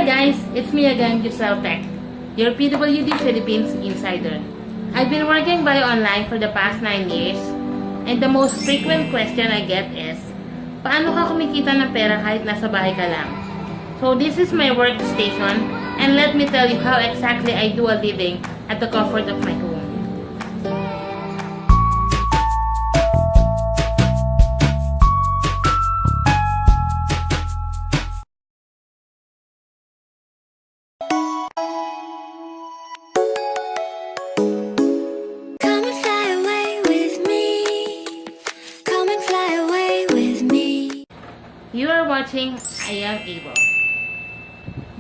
Hi guys, it's me again, Jozelle Tech, your PWD Philippines insider. I've been working by online for the past 9 years, and the most frequent question I get is, paano ka kumikita ng pera kahit nasa bahay ka lang? So this is my workstation, and let me tell you how exactly I do a living at the comfort of my home. You are watching I Am Able.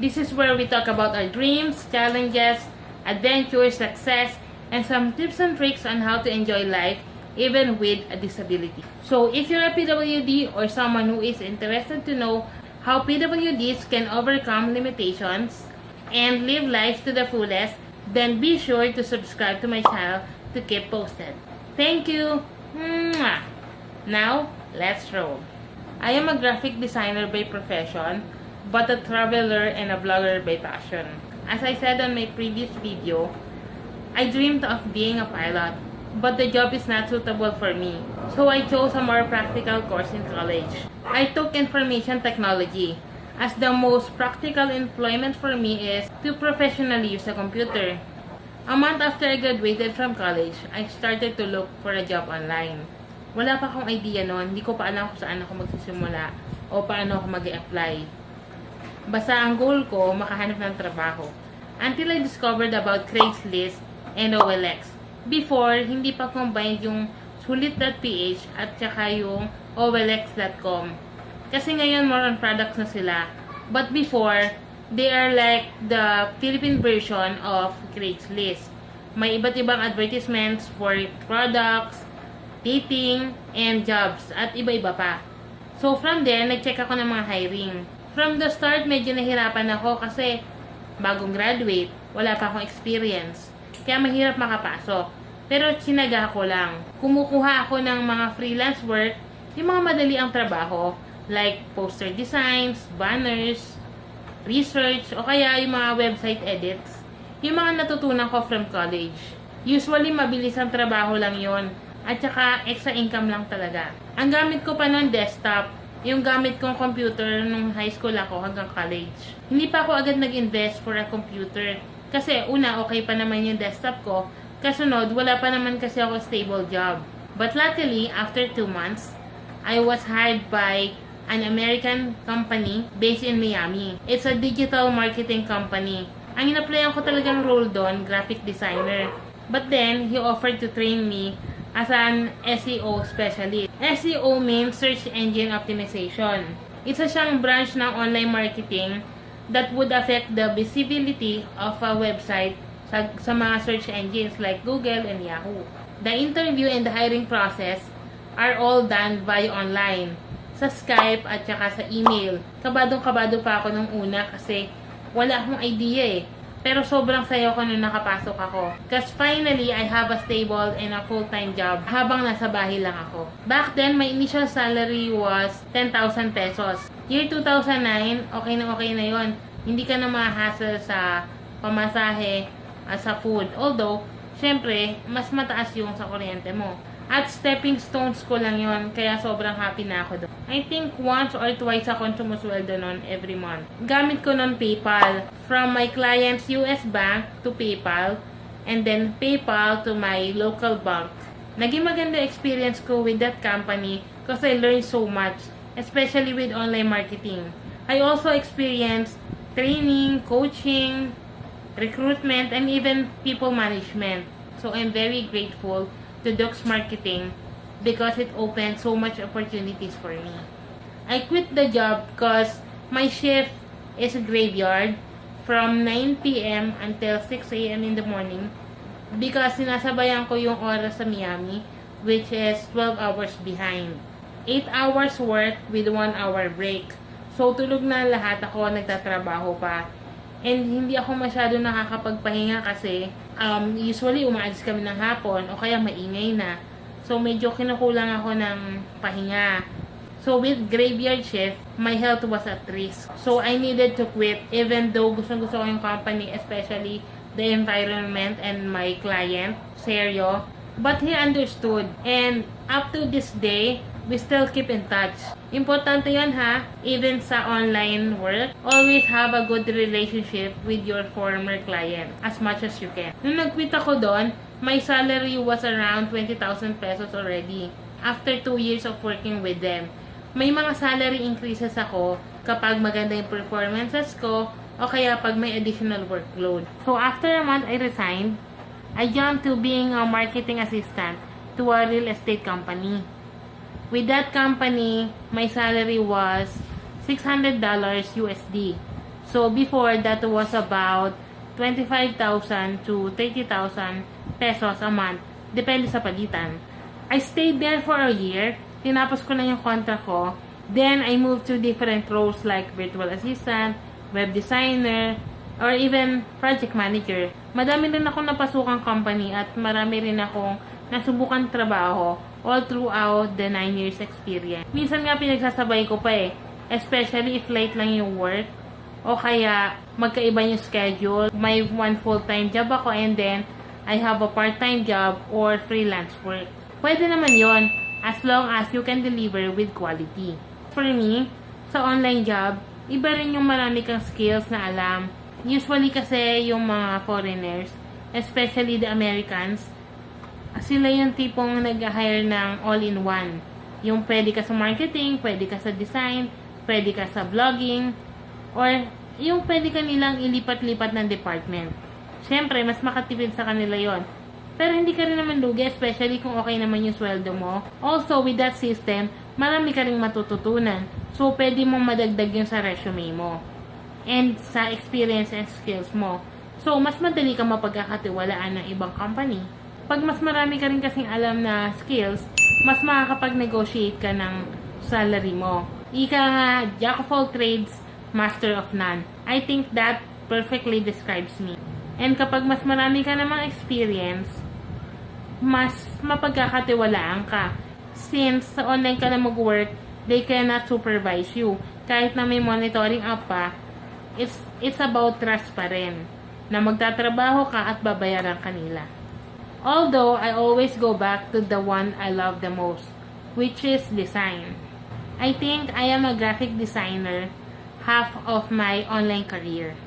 This is where we talk about our dreams, challenges, adventures, success, and some tips and tricks on how to enjoy life even with a disability. So if you're a PWD or someone who is interested to know how PWDs can overcome limitations and live life to the fullest, then be sure to subscribe to my channel to keep posted. Thank you! Mwah! Now, let's roll. I am a graphic designer by profession, but a traveler and a vlogger by passion. As I said on my previous video, I dreamed of being a pilot, but the job is not suitable for me. So I chose a more practical course in college. I took information technology, as the most practical employment for me is to professionally use a computer. A month after I graduated from college, I started to look for a job online. Wala pa akong idea noon, hindi ko pa alam kung saan ako magsisimula o paano ako mag-i-apply. Basta ang goal ko, makahanap ng trabaho. Until I discovered about Craigslist and OLX. Before, hindi pa combined yung sulit.ph at saka yung OLX.com. Kasi ngayon more on products na sila. But before, they are like the Philippine version of Craigslist. May iba't ibang advertisements for products, dating, and jobs, at iba-iba pa. So, from there, nag-check ako ng mga hiring. From the start, medyo nahirapan ako kasi bagong graduate, wala pa akong experience. Kaya mahirap makapasok. Pero sinaga ko lang. Kumukuha ako ng mga freelance work, yung mga madali ang trabaho, like poster designs, banners, research, o kaya yung mga website edits. Yung mga natutunan ko from college. Usually, mabilis ang trabaho lang yon. At saka, extra income lang talaga. Ang gamit ko pa ng desktop, yung gamit kong computer nung high school ako hanggang college. Hindi pa ako agad nag-invest for a computer. Kasi una, okay pa naman yung desktop ko. Kasunod, wala pa naman kasi ako stable job. But luckily, after 2 months, I was hired by an American company based in Miami. It's a digital marketing company. Ang in-applyan ko talagang role doon, graphic designer. But then, he offered to train me as an SEO specialist. SEO means Search Engine Optimization. Isa siyang branch ng online marketing that would affect the visibility of a website sa mga search engines like Google and Yahoo. The interview and the hiring process are all done via online, sa Skype at saka sa email. Kabadong-kabado pa ako nung una kasi wala akong idea eh. Pero sobrang sayo ko nung nakapasok ako. Because finally, I have a stable and a full-time job habang nasa bahay lang ako. Back then, my initial salary was 10,000 pesos. Year 2009, okay na yon. Hindi ka na ma-hassle sa pamasahe at sa food. Although, syempre, mas mataas yung sa kuryente mo. At stepping stones ko lang yon, kaya sobrang happy na ako doon. I think once or twice akong sumusweldo nun every month. Gamit ko nun PayPal. From my client's US bank to PayPal, and then PayPal to my local bank. Naging maganda experience ko with that company because I learned so much, especially with online marketing. I also experienced training, coaching, recruitment, and even people management. So I'm very grateful to Docs Marketing because it opened so much opportunities for me. I quit the job because my shift is a graveyard from 9 p.m. until 6 a.m. in the morning because sinasabayan ko yung oras sa Miami, which is 12 hours behind. 8 hours work with 1 hour break. So tulog na lahat ako, nagtatrabaho pa. And hindi ako masyado nakakapagpahinga kasi usually umaalis kami ng hapon o kaya maingay na. So medyo kinukulang ako ng pahinga. So with graveyard shift, my health was at risk. So I needed to quit even though gustong-gusto ko yung company, especially the environment and my client, Seryo. But he understood. And up to this day, we still keep in touch. Importante yan ha, even sa online work, always have a good relationship with your former client as much as you can. Nung nag-quit ako doon, my salary was around 20,000 pesos already after 2 years of working with them. May mga salary increases ako kapag maganda yung performances ko o kaya pag may additional workload. So after a month, I resigned. I jumped to being a marketing assistant to a real estate company. With that company, my salary was $600 USD. So before, that was about 25,000 to 30,000 pesos a month. Depende sa pagitan. I stayed there for a year. Tinapos ko na yung contract ko. Then, I moved to different roles like virtual assistant, web designer, or even project manager. Madami rin akong napasukang company at marami rin akong nasubukan trabaho all throughout the 9 years experience. Minsan nga pinagsasabay ko pa especially if late lang yung work o kaya magkaiba yung schedule. May one full-time job ako and then I have a part-time job or freelance work. Pwede naman yon as long as you can deliver with quality. For me, sa online job, iba rin yung marami kang skills na alam. Usually kasi yung mga foreigners, especially the Americans, sila yung tipong nag-hire ng all-in-one. Yung pwede ka sa marketing, pwede ka sa design, pwede ka sa vlogging, or yung pwede ka nilang ilipat-lipat ng department. Siyempre, mas makatipid sa kanila yon. Pero hindi ka rin naman lugi, especially kung okay naman yung sweldo mo. Also, with that system, marami ka rin matututunan. So, pwede mong madagdag yun sa resume mo. And sa experience and skills mo. So, mas madali ka mapagkakatiwalaan ng ibang company. Pag mas marami ka rin kasing alam na skills, mas makakapag-negotiate ka ng salary mo. Ika nga, jack of all trades, master of none. I think that perfectly describes me. And kapag mas marami ka namang experience, mas mapagkakatiwalaan ka. Since sa online ka na mag-work, they cannot supervise you. Kahit na may monitoring app pa, it's about trust pa rin. Na magtatrabaho ka at babayaran kanila. Although, I always go back to the one I love the most, which is design. I think I am a graphic designer half of my online career.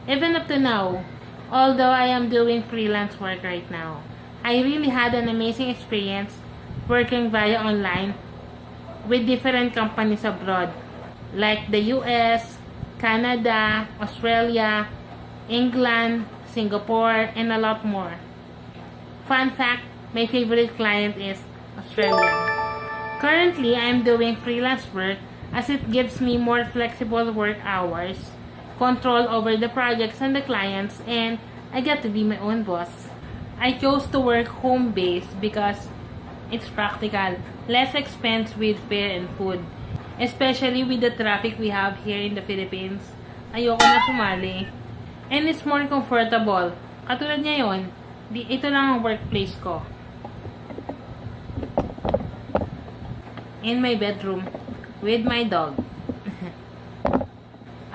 Even up to now, although I am doing freelance work right now, I really had an amazing experience working via online with different companies abroad, like the US, Canada, Australia, England, Singapore, and a lot more. Fun fact, my favorite client is Australia. Currently, I am doing freelance work as it gives me more flexible work hours, control over the projects and the clients, and I get to be my own boss. I chose to work home-based because it's practical, less expense with fare and food, especially with the traffic we have here in the Philippines. Ayoko na sumali. And it's more comfortable. Katulad ngayon, ito lang ang workplace ko. In my bedroom, with my dog.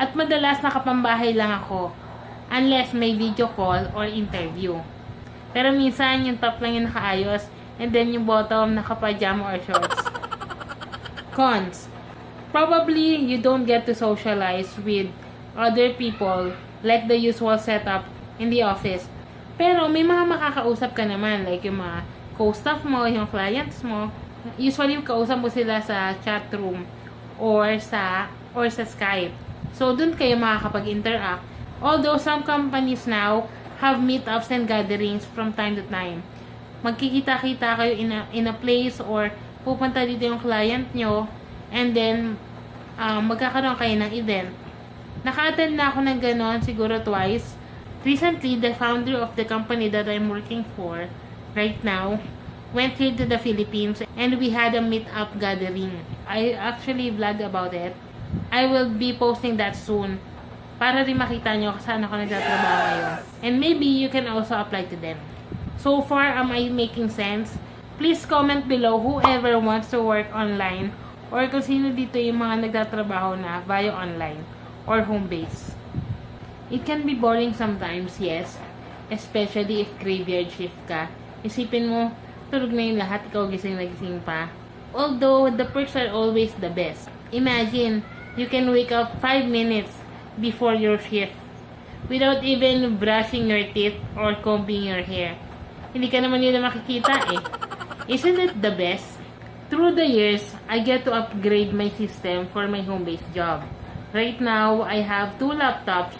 At madalas nakapambahay lang ako, unless may video call or interview. Pero minsan yung top lang yung nakaayos, and then yung bottom nakapajama or shorts. Cons. Probably you don't get to socialize with other people like the usual setup in the office. Pero may mga makakausap ka naman, like yung mga co-staff mo, yung clients mo. Usually kausap mo sila sa chat room or sa Skype. So dun kayo makakapag-interact. Although some companies now have meetups and gatherings from time to time. Magkikita-kita kayo in a place or pupunta dito yung client nyo and then magkakaroon kayo ng event. Naka-attend na ako ng ganon siguro twice. Recently, the founder of the company that I'm working for right now went here to the Philippines and we had a meet-up gathering. I actually vlogged about it. I will be posting that soon para rin makita nyo kung saan ako nagtatrabaho ngayon. And maybe you can also apply to them. So far, am I making sense? Please comment below whoever wants to work online or kung sino dito yung mga nagtatrabaho na via online or home base. It can be boring sometimes, yes, especially if graveyard shift ka. Isipin mo, tulog na yung lahat, ikaw gising na gising pa. Although, the perks are always the best. Imagine, you can wake up 5 minutes before your shift without even brushing your teeth or combing your hair. Hindi ka naman nila makikita eh. Isn't it the best? Through the years, I get to upgrade my system for my home-based job. Right now, I have 2 laptops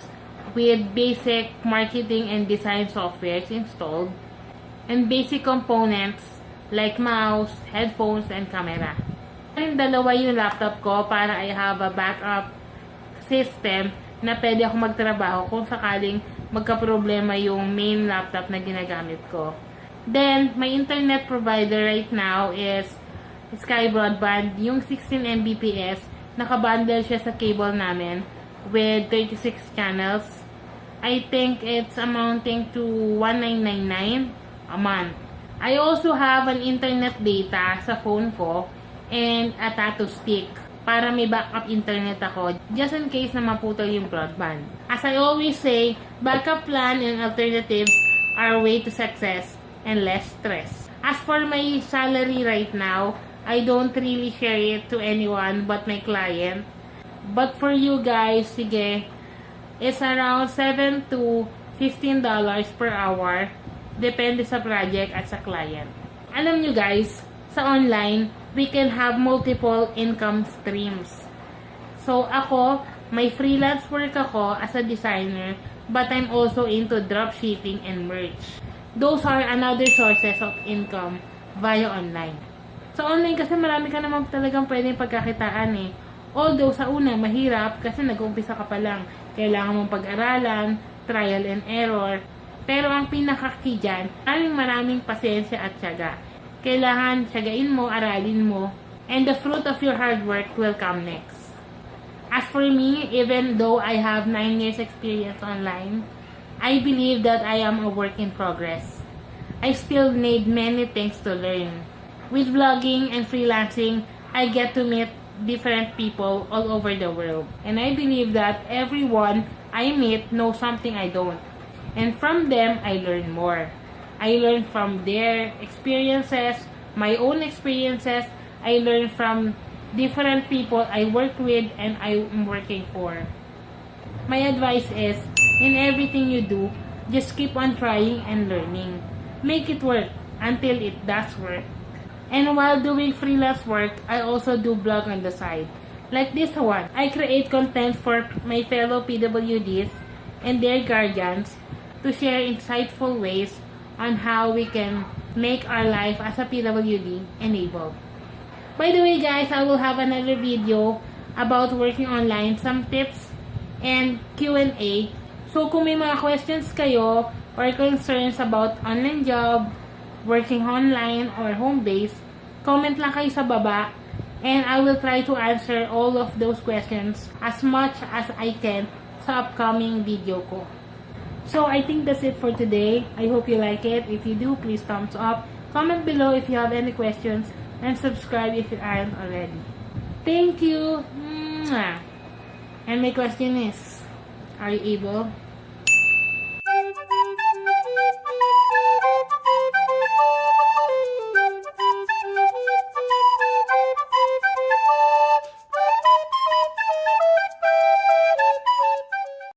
with basic marketing and design softwares installed and basic components like mouse, headphones, and camera. And dalawa yung laptop ko para I have a backup system na pwede ako magtrabaho kung sakaling magka-problema yung main laptop na ginagamit ko. Then, my internet provider right now is Sky Broadband, yung 16 Mbps, nakabundle siya sa cable namin with 36 channels. I think it's amounting to 1999 a month. I also have an internet data sa phone ko and a tattoo stick para may backup internet ako just in case na maputol yung broadband. As I always say, backup plan and alternatives are way to success and less stress. As for my salary right now, I don't really share it to anyone but my client. But for you guys, sige, it's around $7 to $15 per hour. Depende sa project at sa client. Alam nyo guys, sa online, we can have multiple income streams. So ako, may freelance work ako as a designer, but I'm also into dropshipping and merch. Those are another sources of income via online. Sa online kasi marami ka naman talagang pwedeng pagkakitaan eh. Although sa una, mahirap kasi nag-uumpisa ka pa lang. Kailangan mong pag-aralan, trial and error. Pero ang pinaka-key dyan, maraming pasensya at tiyaga. Kailangan tiyagain mo, aralin mo, and the fruit of your hard work will come next. As for me, even though I have 9 years experience online, I believe that I am a work in progress. I still need many things to learn. With vlogging and freelancing, I get to meet different people all over the world. And I believe that everyone I meet knows something I don't. And from them, I learn more. I learn from their experiences, my own experiences. I learn from different people I work with and I'm working for. My advice is, in everything you do, just keep on trying and learning. Make it work until it does work. And while doing freelance work, I also do blog on the side. Like this one, I create content for my fellow PWDs and their guardians to share insightful ways on how we can make our life as a PWD enabled. By the way guys, I will have another video about working online, some tips and Q&A. So kung may mga questions kayo or concerns about online job, working online or home base, comment lang kayo sa baba and I will try to answer all of those questions as much as I can sa upcoming video ko. So I think that's it for today. I hope you like it. If you do, please thumbs up. Comment below if you have any questions and subscribe if you aren't already. Thank you. And my question is, are you able?